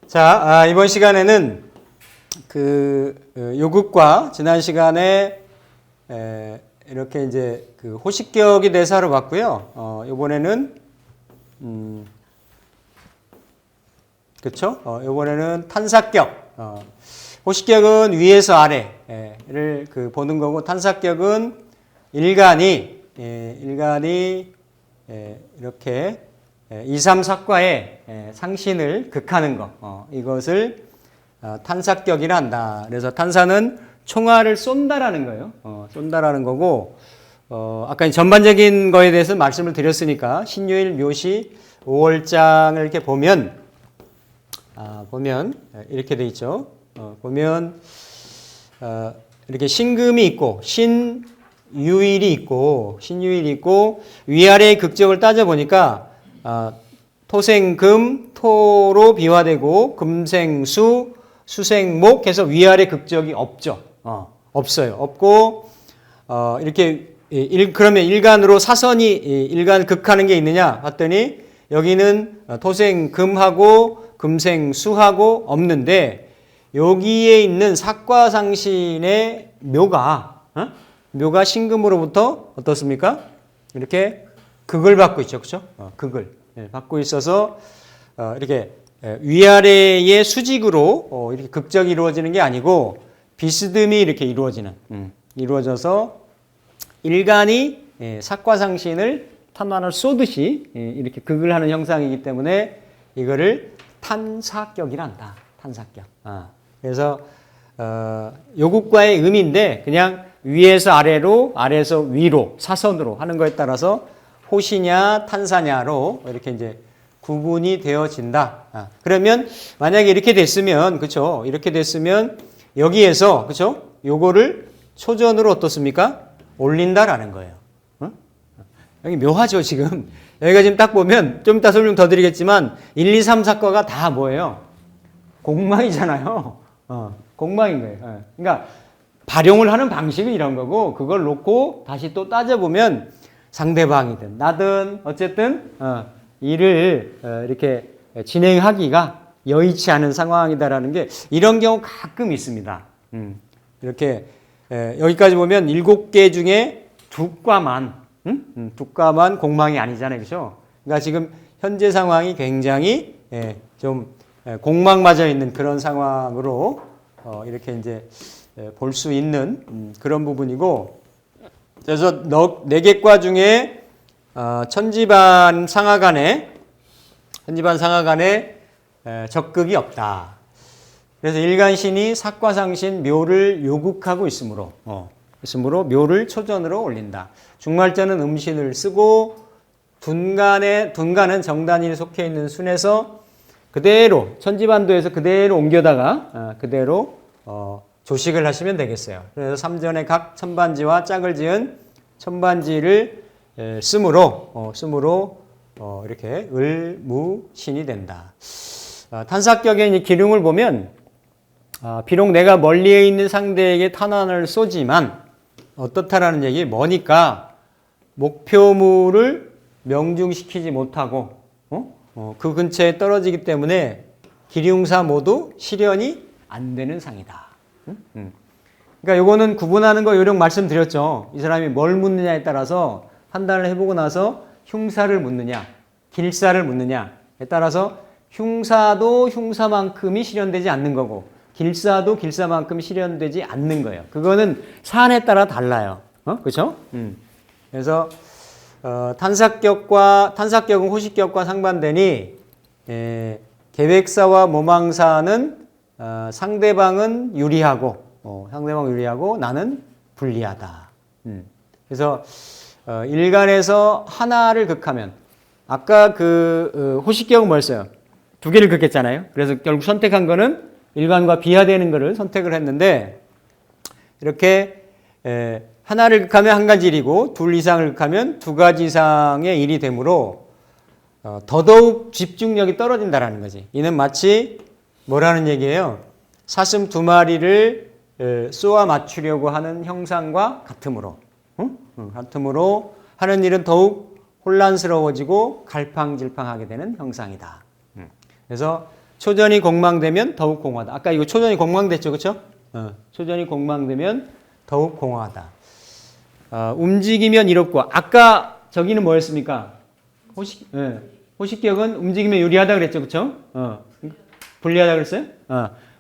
자, 이번 시간에는 요극과 지난 시간에 이렇게 이제 호식격에 대해서 알아봤고요. 이번에는 그렇죠? 이번에는 탄사격. 호식격은 위에서 아래를 보는 거고, 탄사격은 일간이 이렇게 2, 3 사과의 상신을 극하는 거, 이것을 탄사격이라 한다. 그래서 탄사는 총알을 쏜다라는 거예요. 쏜다라는 거고, 아까 전반적인 거에 대해서 말씀을 드렸으니까 신유일 묘시 5월장을 이렇게 보면 이렇게 돼 있죠. 보면 이렇게 신금이 있고 신유일이 있고 위아래의 극적을 따져 보니까 토생금, 토로 비화되고 금생수, 수생목 해서 위아래 극적이 없죠. 없어요. 없고 이렇게 그러면 일간으로 사선이 일간 극하는 게 있느냐 봤더니 여기는 토생금하고 금생수하고 없는데 여기에 있는 사과상신의 묘가 신금으로부터 어떻습니까? 이렇게 극을 받고 있죠. 그렇죠? 극을 받고 있어서 이렇게 위아래의 수직으로 이렇게 극적이 이루어지는 게 아니고 비스듬히 이렇게 이루어져서 일간이 사과상신을 탄환을 쏘듯이 이렇게 극을 하는 형상이기 때문에 이거를 탄사격이라 한다. 탄사격. 그래서 요극과의 의미인데 그냥 위에서 아래로, 아래에서 위로, 사선으로 하는 거에 따라서 호시냐 탄사냐로 이렇게 이제 구분이 되어진다. 그러면 만약에 이렇게 됐으면, 그렇죠? 이렇게 됐으면 여기에서, 그렇죠? 요거를 초전으로 어떻습니까? 올린다라는 거예요. 여기 묘하죠, 지금. 여기가 지금 딱 보면 좀 이따 설명 더 드리겠지만 1, 2, 3 사과가 다 뭐예요? 공망이잖아요. 공망인 거예요. 그러니까 발용을 하는 방식은 이런 거고 그걸 놓고 다시 또 따져보면 상대방이든 나든 어쨌든 일을 이렇게 진행하기가 여의치 않은 상황이다라는 게 이런 경우 가끔 있습니다. 이렇게 여기까지 보면 7개 중에 2과만 공망이 아니잖아요. 그렇죠? 그러니까 지금 현재 상황이 굉장히 좀 공망맞아 있는 그런 상황으로 이렇게 이제 볼 수 있는 그런 부분이고, 그래서 4개 과 중에 천지반 상하간에 적극이 없다. 그래서 일간신이 사과상신 묘를 요극하고 있으므로 묘를 초전으로 올린다. 중말자는 음신을 쓰고 둔간은 정단이 속해 있는 순에서 그대로 천지반도에서 그대로 옮겨다가 그대로 조식을 하시면 되겠어요. 그래서 삼전의 각 천반지와 짝을 지은 천반지를 쓰므로 이렇게 을무신이 된다. 탄사격의 기륭을 보면 비록 내가 멀리에 있는 상대에게 탄환을 쏘지만 어떻다라는 얘기 뭐니까 목표물을 명중시키지 못하고 그 근처에 떨어지기 때문에 기륭사 모두 실현이 안 되는 상이다. 그러니까 요거는 구분하는 거 요령 말씀드렸죠. 이 사람이 뭘 묻느냐에 따라서 판단을 해보고 나서 흉사를 묻느냐 길사를 묻느냐에 따라서 흉사도 흉사만큼이 실현되지 않는 거고 길사도 길사만큼 실현되지 않는 거예요. 그거는 사안에 따라 달라요. 그렇죠? 그래서 탄사격은 호식격과 상반되니 계획사와 모망사는 상대방은 유리하고 나는 불리하다. 그래서 일간에서 하나를 극하면 아까 호식격은 뭐였어요? 2개를 극했잖아요. 그래서 결국 선택한 거는 일간과 비화되는 거를 선택을 했는데 이렇게 하나를 극하면 한 가지 일이고 2 이상을 극하면 2가지 이상의 일이 되므로 더더욱 집중력이 떨어진다라는 거지. 이는 마치 뭐라는 얘기예요? 사슴 2마리를 쏘아 맞추려고 하는 형상과 같으므로 같으므로 하는 일은 더욱 혼란스러워지고 갈팡질팡하게 되는 형상이다. 그래서 초전이 공망되면 더욱 공허하다. 아까 이거 초전이 공망됐죠, 그렇죠? 초전이 공망되면 더욱 공허하다. 움직이면 이롭고 아까 저기는 뭐였습니까? 호식격은 움직이면 유리하다 그랬죠, 그렇죠? 불리하다 그랬어요?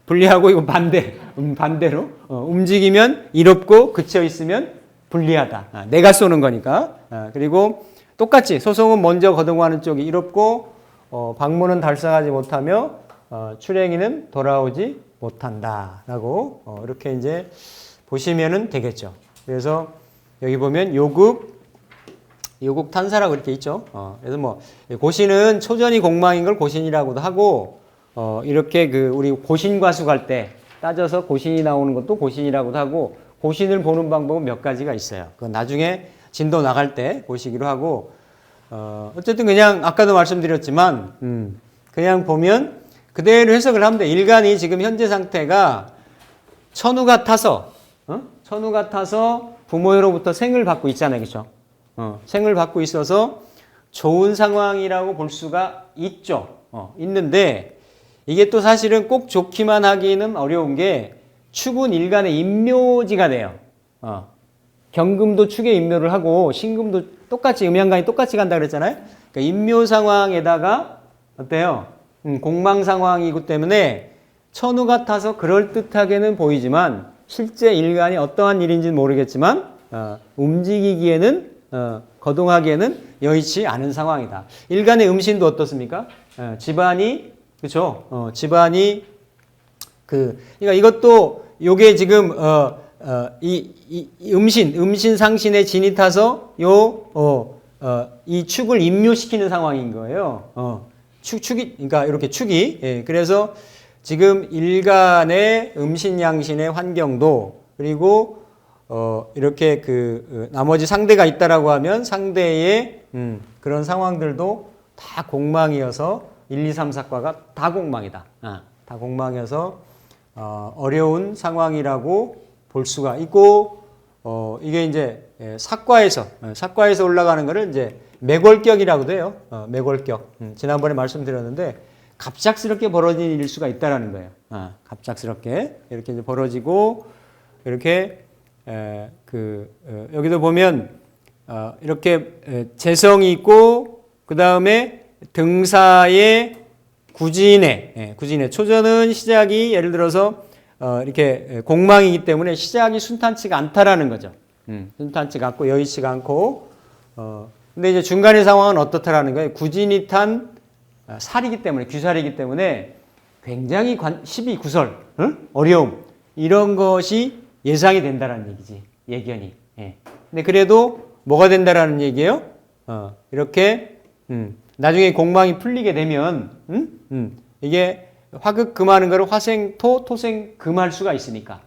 불리하고 이거 반대로 움직이면 이롭고 그쳐 있으면 불리하다. 내가 쏘는 거니까. 그리고 똑같이 소송은 먼저 거동하는 쪽이 이롭고 방문은 달성하지 못하며 출행이는 돌아오지 못한다라고 이렇게 이제 보시면은 되겠죠. 그래서 여기 보면 요국 탄사라고 이렇게 있죠. 그래서 뭐 고신은 초전이 공망인 걸 고신이라고도 하고 이렇게 그 우리 고신과수 할 때 따져서 고신이 나오는 것도 고신이라고도 하고 고신을 보는 방법은 몇 가지가 있어요. 그건 나중에 진도 나갈 때 보시기로 하고 어쨌든 그냥 아까도 말씀드렸지만 그냥 보면 그대로 해석을 하면 돼. 일간이 지금 현재 상태가 천우 같아서 부모로부터 생을 받고 있잖아요, 그렇죠? 생을 받고 있어서 좋은 상황이라고 볼 수가 있죠. 있는데 이게 또 사실은 꼭 좋기만 하기는 어려운 게 축은 일간의 임묘지가 돼요. 경금도 축에 임묘를 하고 신금도 똑같이 음양간이 똑같이 간다 그랬잖아요. 그러니까 임묘 상황에다가 어때요? 공망 상황이기 때문에 천우 같아서 그럴듯하게는 보이지만 실제 일간이 어떠한 일인지는 모르겠지만 움직이기에는 거동하기에는 여의치 않은 상황이다. 일간의 음신도 어떻습니까? 집안이 그렇죠. 집안이 그러니까 이것도 요게 지금 이 음신 상신에 진이 타서 이 축을 임묘시키는 상황인 거예요. 축이 그러니까 이렇게 축이 그래서 지금 일간의 음신양신의 환경도 그리고 이렇게 나머지 상대가 있다라고 하면 상대의 그런 상황들도 다 공망이어서 1, 2, 3, 4과가 다 공망이다. 다 공망이어서 어려운 상황이라고 볼 수가 있고 이게 이제 사과에서 올라가는 거를 이제 매골격이라고도 해요. 매골격. 지난번에 말씀드렸는데 갑작스럽게 벌어진 일일 수가 있다라는 거예요. 갑작스럽게 이렇게 이제 벌어지고 이렇게 여기도 보면 이렇게 재성이 있고 그 다음에 등사의 구진에 초전은 시작이 예를 들어서 이렇게 공망이기 때문에 시작이 순탄치가 않다라는 거죠. 순탄치가 않고 여의치가 않고 근데 이제 중간의 상황은 어떻다라는 거예요. 구진이 탄 살이기 때문에 귀살이기 때문에 굉장히 시비 구설 어려움 이런 것이 예상이 된다라는 얘기지. 예견이. 근데 그래도 뭐가 된다라는 얘기예요? 이렇게 나중에 공망이 풀리게 되면 이게 화극 금하는 거를 화생토 토생 금할 수가 있으니까.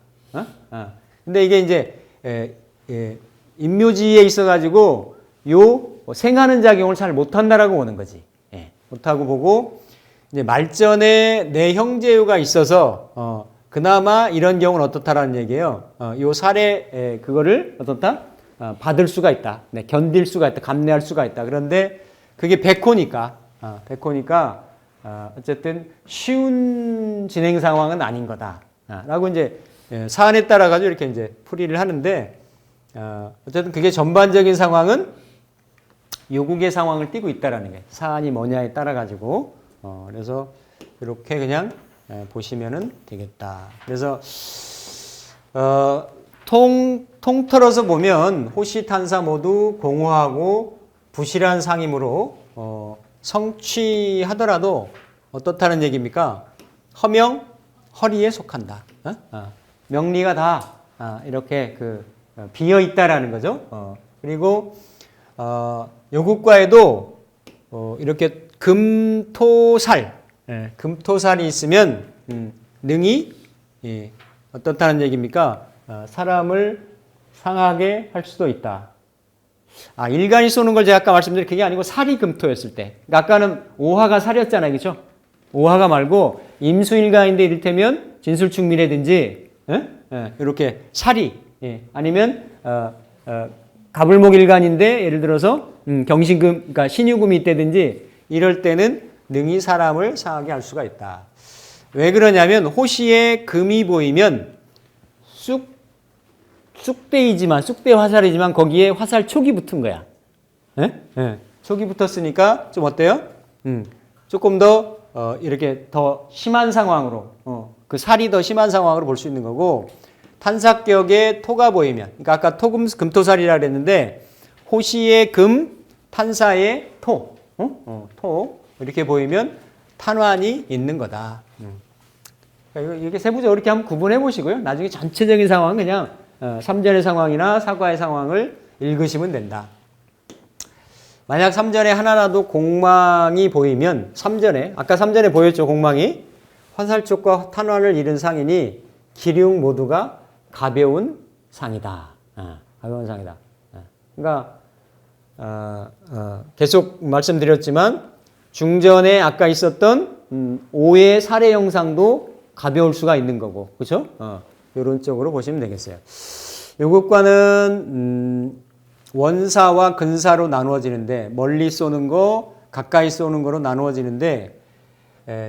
근데 이게 이제 임묘지에 있어 가지고 생하는 작용을 잘 못한다라고 보는 거지. 못하고 보고 이제 말전에 내 형제유가 있어서 그나마 이런 경우는 어떻다라는 얘기예요. 요 살에 그거를 어떻다? 받을 수가 있다. 네, 견딜 수가 있다. 감내할 수가 있다. 그런데 그게 백호니까 어쨌든 쉬운 진행 상황은 아닌 거다. 라고 이제 사안에 따라 가지고 이렇게 이제 풀이를 하는데 어쨌든 그게 전반적인 상황은 요국의 상황을 띠고 있다라는 거예요. 사안이 뭐냐에 따라 가지고 그래서 이렇게 그냥 보시면은 되겠다. 그래서 통틀어서 보면 호시탄사 모두 공허하고 부실한 상임으로 성취하더라도 어떻다는 얘기입니까? 허명, 허리에 속한다. 명리가 다 이렇게 비어 있다라는 거죠. 그리고 요국과에도 이렇게 금토살, 금토살이 있으면 능히 어떻다는 얘기입니까? 사람을 상하게 할 수도 있다. 일간이 쏘는 걸 제가 아까 말씀드린 그게 아니고 살이 금토였을 때. 그러니까 아까는 오화가 살이었잖아요. 그렇죠? 오화가 말고 임수일간인데 이를테면 진술충미라든지 예? 예, 이렇게 사리, 예. 아니면 가불목일간인데 예를 들어서 경신금, 그러니까 신유금이 있다든지 이럴 때는 능히 사람을 상하게 할 수가 있다. 왜 그러냐면 호시에 금이 보이면 쑥대 화살이지만 거기에 화살 촉이 붙은 거야. 예? 예. 촉이 붙었으니까 좀 어때요? 조금 더 이렇게 더 심한 상황으로 그 살이 더 심한 상황으로 볼 수 있는 거고 탄사격에 토가 보이면 그러니까 아까 금토살이라 그랬는데 호시의 금, 탄사의 토, 토 이렇게 보이면 탄환이 있는 거다. 그러니까 이렇게 세부적으로 이렇게 한번 구분해 보시고요. 나중에 전체적인 상황은 그냥 삼전의 상황이나 사과의 상황을 읽으시면 된다. 만약 삼전에 하나라도 공망이 보이면 삼전에 아까 삼전에 보였죠. 공망이 화살촉과 탄환을 잃은 상이니 기륭 모두가 가벼운 상이다. 가벼운 상이다. 그러니까 계속 말씀드렸지만 중전에 아까 있었던 5의 살해 형상도 가벼울 수가 있는 거고, 그렇죠? 이런 쪽으로 보시면 되겠어요. 요것과는 원사와 근사로 나누어지는데 멀리 쏘는 거, 가까이 쏘는 거로 나누어지는데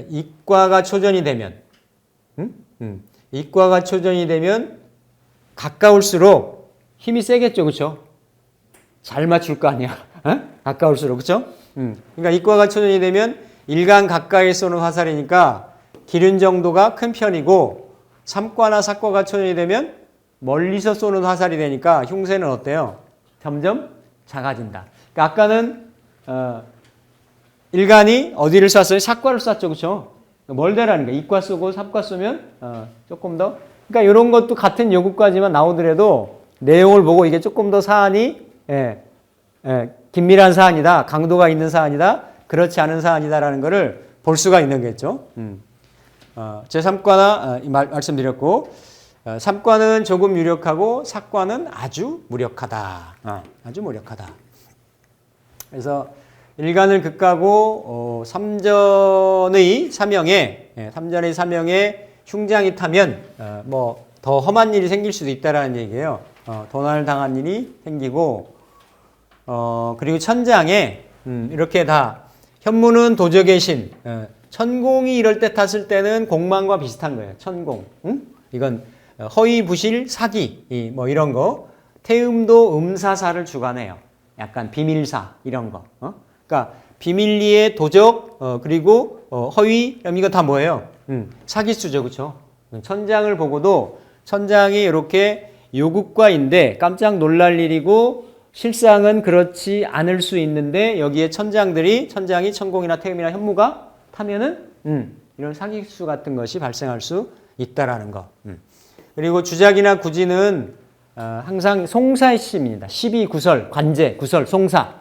이과가 초전이 되면 이과가 초전이 되면 가까울수록 힘이 세겠죠, 그렇죠? 잘 맞출 거 아니야, 가까울수록, 그렇죠? 그러니까 이과가 초전이 되면 일간 가까이 쏘는 화살이니까 기륜 정도가 큰 편이고 삼과나 사과가 초전이 되면 멀리서 쏘는 화살이 되니까 흉세는 어때요? 점점 작아진다. 그러니까 아까는 일간이 어디를 쐈어요? 사과를 쐈죠, 그렇죠? 멀대라는 거예요. 이과 쏘고 삼과 쏘면 조금 더. 그러니까 이런 것도 같은 요구까지만 나오더라도 내용을 보고 이게 조금 더 사안이 긴밀한 사안이다, 강도가 있는 사안이다, 그렇지 않은 사안이다라는 것을 볼 수가 있는 거겠죠. 제3과나 말씀드렸고. 3과는 조금 유력하고 4과는 아주 무력하다. 아주 무력하다. 그래서 일간을 극하고 3전의 사명에 흉장이 타면 뭐 더 험한 일이 생길 수도 있다라는 얘기예요. 도난을 당한 일이 생기고 그리고 천장에 이렇게 다 현무는 도적의 신, 천공이 이럴 때 탔을 때는 공망과 비슷한 거예요. 천공. 이건 허위, 부실, 사기, 뭐 이런 거. 태음도 음사사를 주관해요. 약간 비밀사, 이런 거. 그러니까 비밀리에 도적, 그리고 허위, 이거 다 뭐예요? 사기수죠, 그렇죠? 천장을 보고도 천장이 이렇게 요국과인데 깜짝 놀랄 일이고 실상은 그렇지 않을 수 있는데 여기에 천장이 천공이나 태음이나 현무가 타면은 이런 사기수 같은 것이 발생할 수 있다라는 거. 그리고 주작이나 구지는 항상 송사의 시입니다. 12구설, 관제, 구설, 송사.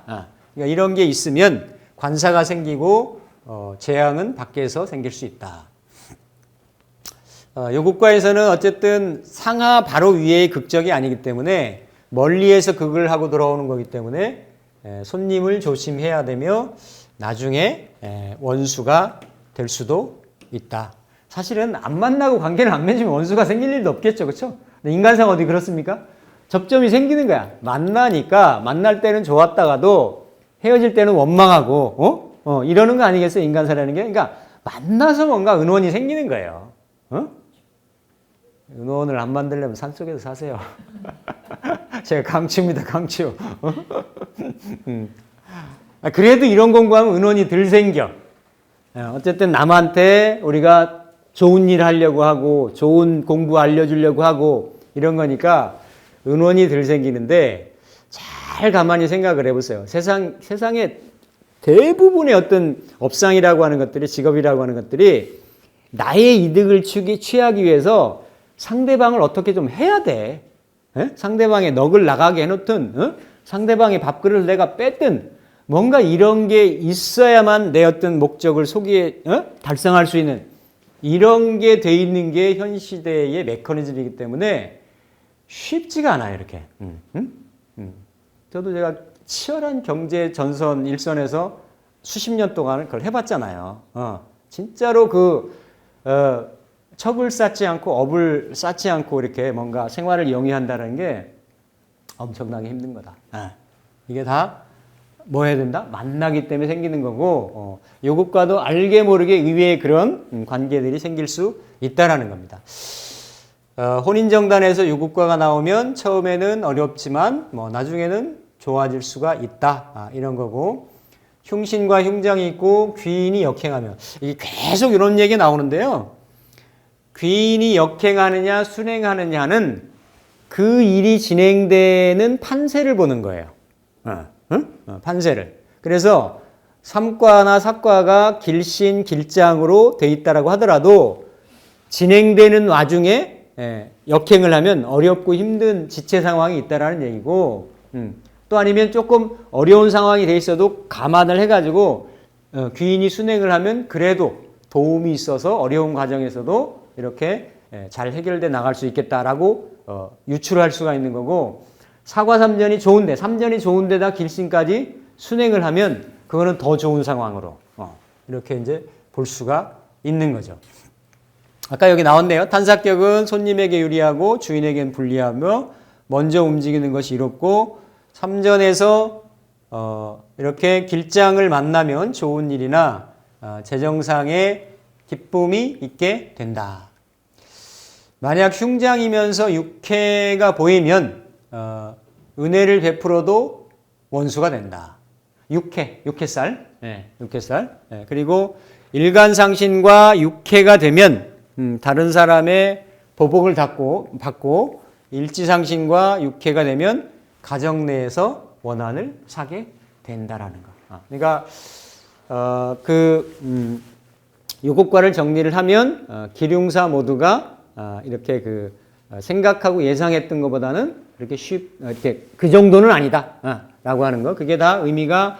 그러니까 이런 게 있으면 관사가 생기고 재앙은 밖에서 생길 수 있다. 요국과에서는 어쨌든 상하 바로 위의 극적이 아니기 때문에 멀리에서 극을 하고 들어오는 거기 때문에 손님을 조심해야 되며 나중에 원수가 될 수도 있다. 사실은 안 만나고 관계를 안 맺으면 원수가 생길 일도 없겠죠, 그렇죠? 근데 인간상 어디 그렇습니까? 접점이 생기는 거야. 만나니까 만날 때는 좋았다가도 헤어질 때는 원망하고 이러는 거 아니겠어요? 인간사라는 게. 그러니까 만나서 뭔가 은원이 생기는 거예요. 은원을 안 만들려면 산속에서 사세요. 제가 강추입니다, 강추. 그래도 이런 공부하면 은원이 덜 생겨. 어쨌든 남한테 우리가 좋은 일 하려고 하고 좋은 공부 알려주려고 하고 이런 거니까 은원이 덜 생기는데 잘 가만히 생각을 해보세요. 세상에 대부분의 어떤 업상이라고 하는 것들이 직업이라고 하는 것들이 나의 이득을 취하기 위해서 상대방을 어떻게 좀 해야 돼. 상대방의 넋을 나가게 해놓든 상대방의 밥그릇을 내가 뺐든 뭔가 이런 게 있어야만 내 어떤 목적을 달성할 수 있는 이런 게 돼 있는 게 현 시대의 메커니즘이기 때문에 쉽지가 않아요, 이렇게. 저도 제가 치열한 경제 전선 일선에서 수십 년 동안 그걸 해봤잖아요. 진짜로 첩을 쌓지 않고 업을 쌓지 않고 이렇게 뭔가 생활을 영위한다는 게 엄청나게 힘든 거다. 이게 다 뭐 해야 된다? 만나기 때문에 생기는 거고 요것과도 알게 모르게 의외의 그런 관계들이 생길 수 있다라는 겁니다. 혼인정단에서 요국과가 나오면 처음에는 어렵지만 뭐 나중에는 좋아질 수가 있다. 이런 거고 흉신과 흉장이 있고 귀인이 역행하면 이게 계속 이런 얘기 나오는데요. 귀인이 역행하느냐 순행하느냐는 그 일이 진행되는 판세를 보는 거예요. 판세를. 그래서 삼과나 사과가 길신, 길장으로 돼 있다라고 하더라도 진행되는 와중에 역행을 하면 어렵고 힘든 지체 상황이 있다라는 얘기고 또 아니면 조금 어려운 상황이 돼 있어도 감안을 해가지고 귀인이 순행을 하면 그래도 도움이 있어서 어려운 과정에서도 이렇게 잘 해결돼 나갈 수 있겠다라고 유출할 수가 있는 거고 사과 삼전이 좋은데 삼전이 좋은데다 길신까지 순행을 하면 그거는 더 좋은 상황으로 이렇게 이제 볼 수가 있는 거죠. 아까 여기 나왔네요. 탄사격은 손님에게 유리하고 주인에겐 불리하며 먼저 움직이는 것이 이롭고 삼전에서 이렇게 길장을 만나면 좋은 일이나 재정상의 기쁨이 있게 된다. 만약 흉장이면서 육해가 보이면 은혜를 베풀어도 원수가 된다. 육해살. 육해살. 그리고 일간상신과 육해가 되면 다른 사람의 보복을 받고 일지상신과 육해가 되면 가정 내에서 원한을 사게 된다라는 거. 그러니까 요것과를 정리를 하면 기륭사 모두가 이렇게 생각하고 예상했던 것보다는 이렇게 그 정도는 아니다 라고 하는 거. 그게 다 의미가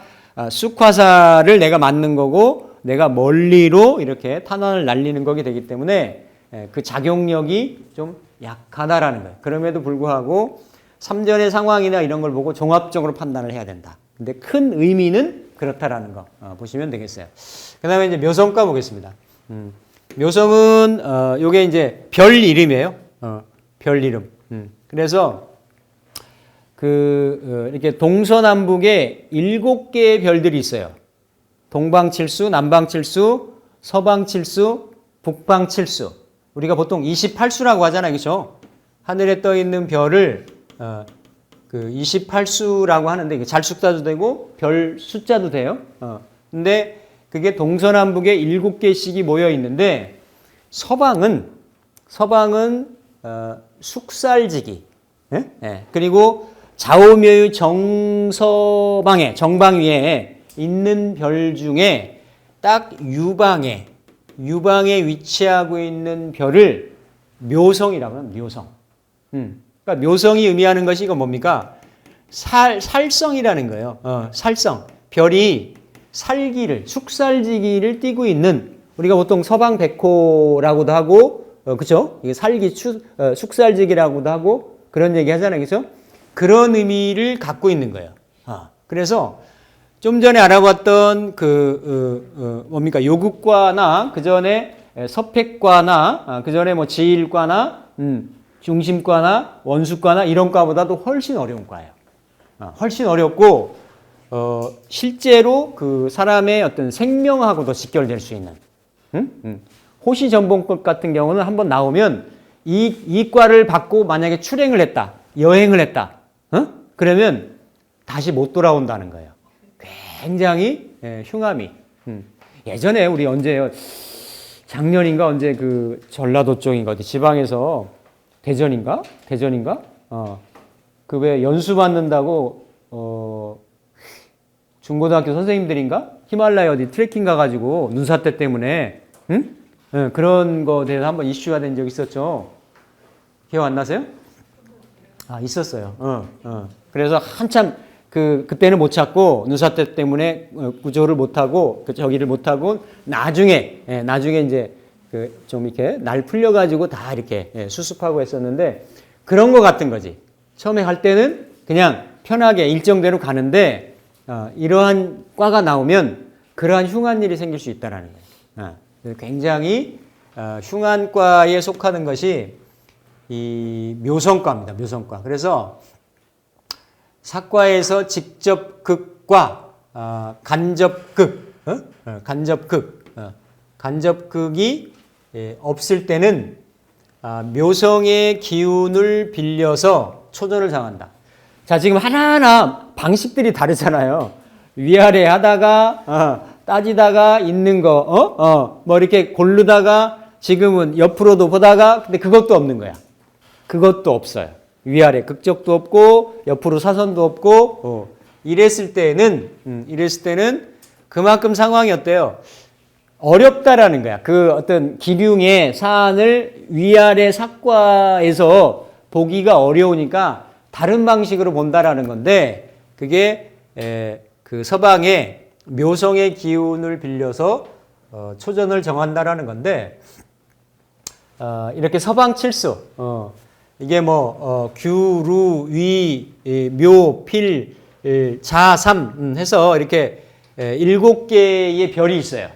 쑥화사를 내가 맞는 거고 내가 멀리로 이렇게 탄환을 날리는 거게 되기 때문에 그 작용력이 좀 약하다라는 거예요. 그럼에도 불구하고 삼전의 상황이나 이런 걸 보고 종합적으로 판단을 해야 된다. 근데 큰 의미는 그렇다라는 거 보시면 되겠어요. 그 다음에 이제 묘성과 보겠습니다. 묘성은 요게 이제 별 이름이에요. 별 이름. 그래서 이렇게 동서남북에 7개의 별들이 있어요. 동방칠수, 남방칠수, 서방칠수, 북방칠수. 우리가 보통 28수라고 하잖아요. 그렇죠? 하늘에 떠 있는 별을 28수라고 하는데 이게 잘 숫자도 되고 별 숫자도 돼요. 근데 그게 동서남북에 7개씩이 모여 있는데 서방은 숙살지기. 그리고 좌우묘의 정서방에 정방 위에 있는 별 중에 딱 유방에 위치하고 있는 별을 묘성이라고 합니다. 묘성. 그러니까 묘성이 의미하는 것이 이건 뭡니까? 살성이라는 거예요. 살성. 별이 숙살지기를 띠고 있는 우리가 보통 서방백호라고도 하고 그렇죠? 이게 숙살지기라고도 하고 그런 얘기 하잖아요. 그렇죠? 그런 의미를 갖고 있는 거예요. 그래서 좀 전에 알아봤던 뭡니까? 요국과나 그 전에 서팩과나 그 전에 뭐 지일과나 중심과나 원수과나 이런 과보다도 훨씬 어려운 과예요. 훨씬 어렵고 실제로 그 사람의 어떤 생명하고도 직결될 수 있는 호시전봉법 같은 경우는 한번 나오면 이 과를 받고 만약에 출행을 했다, 여행을 했다, 그러면 다시 못 돌아온다는 거예요. 굉장히 흉함이. 예전에 우리 언제요? 작년인가 언제 그 전라도 쪽인가 어디 지방에서 대전인가? 그 왜 연수 받는다고 중고등학교 선생님들인가? 히말라야 어디 트레킹 가가지고 눈사태 때문에 그런 거에 대해서 한번 이슈가 된 적 있었죠. 기억 안 나세요? 있었어요. 그래서 한참 그때는 못 찾고 눈사태 때문에 구조를 못 하고 저기를 못 하고 나중에 이제 좀 이렇게 날 풀려가지고 다 이렇게 수습하고 했었는데 그런 거 같은 거지. 처음에 갈 때는 그냥 편하게 일정대로 가는데 이러한 과가 나오면 그러한 흉한 일이 생길 수 있다라는 거예요. 굉장히 흉안과에 속하는 것이 이 묘성과입니다. 묘성과. 그래서 사과에서 직접극과 간접극, 간접극이 없을 때는 묘성의 기운을 빌려서 초전을 정한다. 자, 지금 하나하나 방식들이 다르잖아요. 위아래 하다가 따지다가 있는 거, 뭐 이렇게 고르다가 지금은 옆으로도 보다가 근데 그것도 없는 거야. 그것도 없어요. 위아래 극적도 없고 옆으로 사선도 없고 이랬을 때는 그만큼 상황이 어때요? 어렵다라는 거야. 그 어떤 기륭의 사안을 위아래 사과에서 보기가 어려우니까 다른 방식으로 본다라는 건데 그게 그 서방의 묘성의 기운을 빌려서 초전을 정한다라는 건데 이렇게 서방 칠수 이게 뭐 규, 루, 위, 묘, 필, 자, 삼 해서 이렇게 7개의 별이 있어요.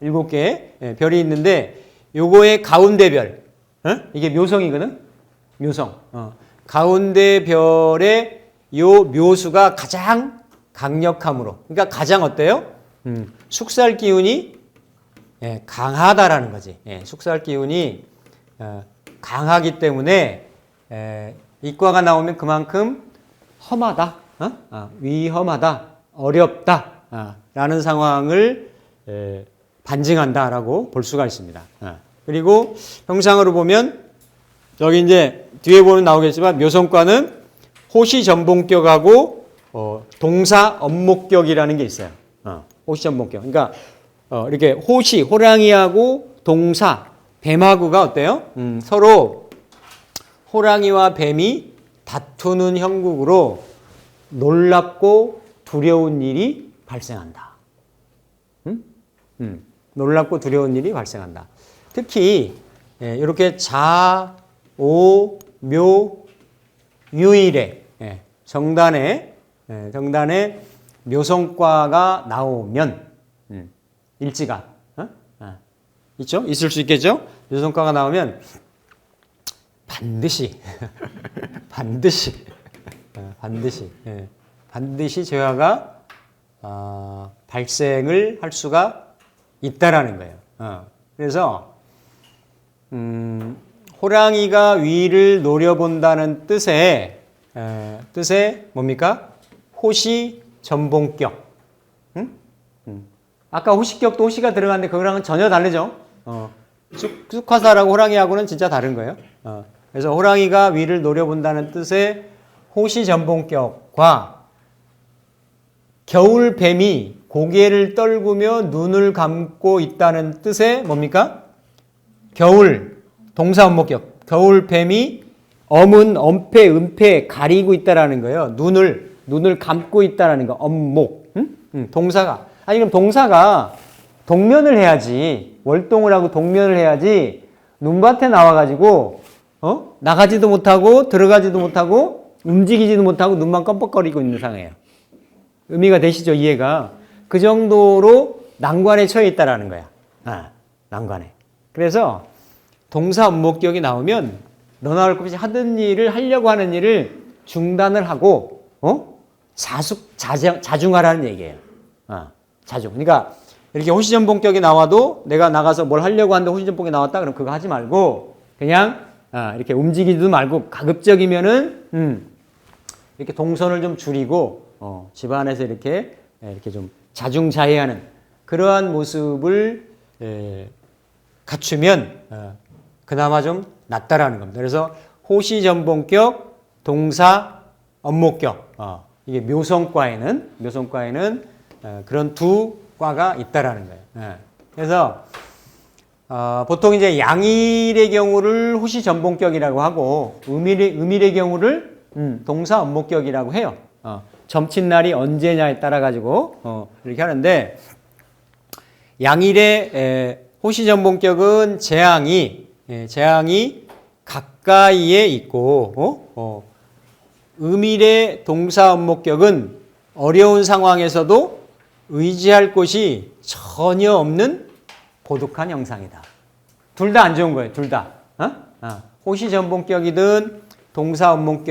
7개의 별이 있는데 요거의 가운데 별 이게 묘성이거든. 묘성. 가운데 별의 요 묘수가 가장 강력함으로 그러니까 가장 어때요? 숙살 기운이 강하다라는 거지. 숙살 기운이 강하기 때문에 이과가 나오면 그만큼 험하다, 위험하다, 어렵다 라는 상황을 반증한다라고 볼 수가 있습니다. 그리고 형상으로 보면 여기 이제 뒤에 보면 나오겠지만 묘성과는 호시전봉격하고 동사 업목격이라는 게 있어요. 호시전봉격. 그러니까 이렇게 호랑이하고 동사 뱀하고가 어때요? 서로 호랑이와 뱀이 다투는 형국으로 놀랍고 두려운 일이 발생한다. 놀랍고 두려운 일이 발생한다. 특히 이렇게 자, 오, 묘, 유일에 정단에 묘성과가 나오면 일지가 있죠? 있을 수 있겠죠? 묘성과가 나오면 반드시 재화가 발생을 할 수가 있다라는 거예요. 그래서 호랑이가 위를 노려본다는 뜻에 뭡니까? 호시전봉격. 아까 호시격도 호시가 들어갔는데 그거랑은 전혀 다르죠. 쑥화사라고 호랑이하고는 진짜 다른 거예요. 그래서 호랑이가 위를 노려본다는 뜻의 호시전봉격과 겨울뱀이 고개를 떨구며 눈을 감고 있다는 뜻의 뭡니까? 동사원목격. 겨울뱀이 엄은 엄패, 은패 가리고 있다라는 거예요. 눈을 감고 있다라는 거. 엄목. 동사가. 아니 그럼 동사가 동면을 해야지. 월동을 하고 동면을 해야지. 눈밭에 나와가지고 나가지도 못하고 들어가지도 못하고 움직이지도 못하고 눈만 껌뻑거리고 있는 상황이에요. 의미가 되시죠? 이해가. 그 정도로 난관에 처해 있다라는 거야. 난관에. 그래서 동사 업목격이 나오면 너나 할 것 없이 하려고 하는 일을 중단을 하고 자중하라는 얘기예요. 자중. 그러니까 이렇게 호시전봉격이 나와도 내가 나가서 뭘 하려고 하는데 호시전봉이 나왔다 그럼 그거 하지 말고 그냥 이렇게 움직이지도 말고 가급적이면은 이렇게 동선을 좀 줄이고 집안에서 이렇게 좀 자중자애하는 그러한 모습을 갖추면 그나마 좀 낫다라는 겁니다. 그래서 호시전봉격, 동사 업목격 이게 묘성과에는 그런 두 과가 있다라는 거예요. 그래서 보통 이제 양일의 경우를 호시전봉격이라고 하고 음일의 경우를 동사 업목격이라고 해요. 점친날이 언제냐에 따라 가지고 이렇게 하는데 양일의 호시전봉격은 재앙이 가까이에 있고 음일의 동사 업목격은 어려운 상황에서도 의지할 곳이 전혀 없는 고독한 형상이다. 둘 다 안 좋은 거예요. 둘 다. 호시 전봉격이든 동사 원문격